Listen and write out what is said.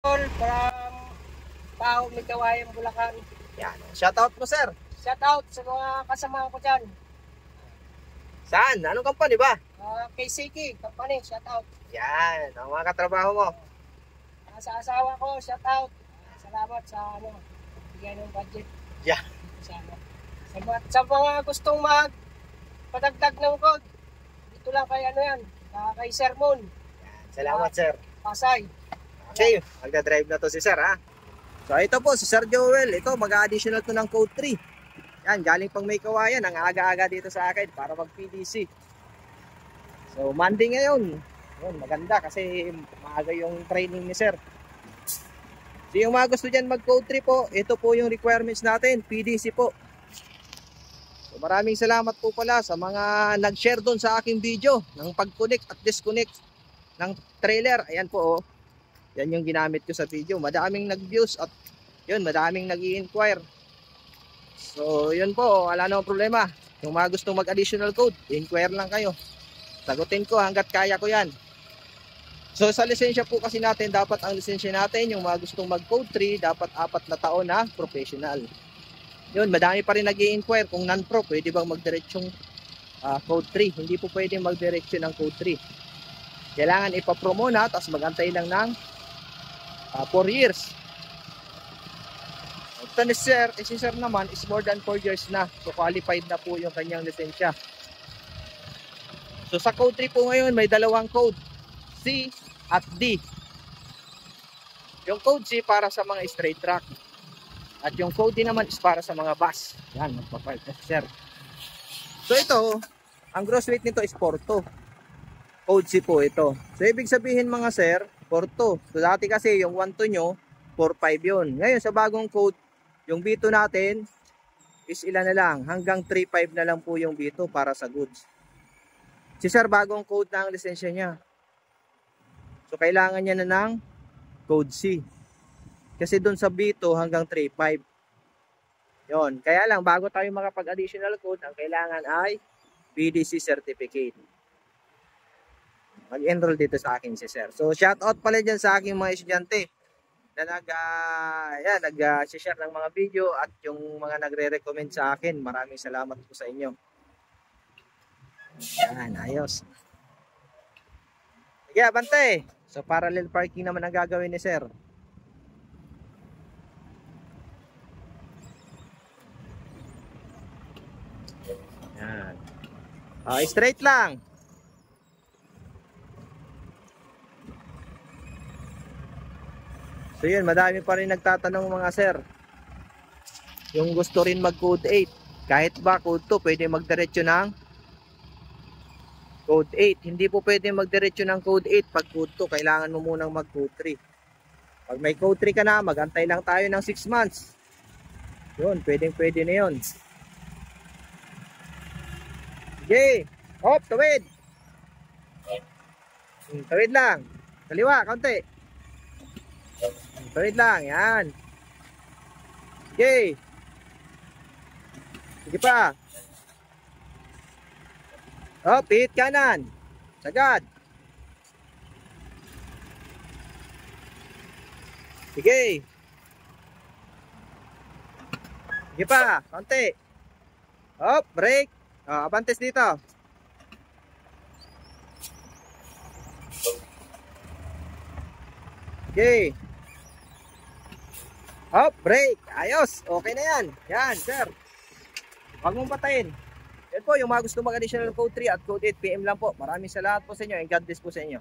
From Pao, Migawayan, Bulacan. Yan. Shoutout mo, sir. Shout out sa mga kasama ko dyan. Saan? Anong company ba? Kay Siki, company, shout out. Yan. Ang mga katrabaho mo. Sa asawa ko, shout out. Salamat sa bigyan ng budget. Yeah. Sa mga gustong padagdag ng code, dito lang kay kay Sermon. Yan. Salamat, sir. Pasay. Okay, magdadrive na to si sir, ha? So ito po si Sir Joel. Ito mag-additional to ng code 3. Yan, galing pang may kawayan. Ang aga-aga dito sa akin para mag PDC. So Monday ngayon. Yun, maganda kasi maaga yung training ni sir. So yung mga gusto dyan mag code 3 po, ito po yung requirements natin, PDC po. So maraming salamat po pala sa mga nag-share doon sa aking video ng pag-connect at disconnect ng trailer. Ayan po, oh. Yan yung ginamit ko sa video. Madaming nag-views at yun, madaming nag-i-inquire. So yun po, wala namang problema. Kung mga gustong mag-additional code, inquire lang kayo. Sagutin ko hanggat kaya ko yan. So sa lisensya po kasi natin, dapat ang lisensya natin, yung mga gustong mag-code 3, dapat 4 na taon na professional. Yun, madami pa rin nag-i-inquire kung non-pro, pwede bang magdiretsyung code 3. Hindi po pwede magdiretsyon ng code 3. Kailangan ipa-pro muna, tapos mag-antay lang ng 4 years. Ito ni sir, si sir naman is more than 4 years na. So qualified na po yung kanyang lisensya. So sa code 3 po ngayon, may dalawang code, C at D. Yung code C para sa mga straight track. At yung code D naman is para sa mga bus. Yan, magpapark na si sir. So ito, ang gross weight nito is 4.2. Code C po ito. So ibig sabihin mga sir, 4.2. So dati kasi yung 1.2 nyo, 4.5 yun. Ngayon sa bagong code, yung B2 natin is ilan na lang. Hanggang 3.5 na lang po yung B2 para sa goods. Si sir, bagong code na ang lisensya niya. So kailangan niya na ng code C. Kasi dun sa B2 hanggang 3.5. Yun. Kaya lang, bago tayo makapag-additional code, ang kailangan ay PDC certificate. Mag-enroll dito sa akin si sir. So shout out pala dyan sa aking mga estudyante na nag-share ng mga video at yung mga nagre-recommend sa akin. Maraming salamat po sa inyo. Yan, ayos. Sige, abante. So parallel parking naman ang gagawin ni sir. Yan. Straight lang. So yun, madami pa rin nagtatanong mga sir. Yung gusto rin mag code 8. Kahit ba code 2, pwede magdiretso ng code 8. Hindi po pwede magdiretso ng code 8 pag code 2. Kailangan mo munang mag code 3. Pag may code 3 ka na, magantay lang tayo ng 6 months. Yun, pwede na yun. Okay. Hop, tawid. Tawid lang. Kaliwa, kaunti. Tawid lang, yan. Okay. Sige pa. Hop, hit kanan. Sagad. Sige. Sige pa, konti. Hop, break. Abantes dito. Okay. Hop, break. Ayos. Okay na yan. Yan, sir. Huwag mong patayin. Yan po, yung mga gusto mag-additional code 3 at code 8 PM lang po. Maraming salamat po sa inyo and God bless po sa inyo.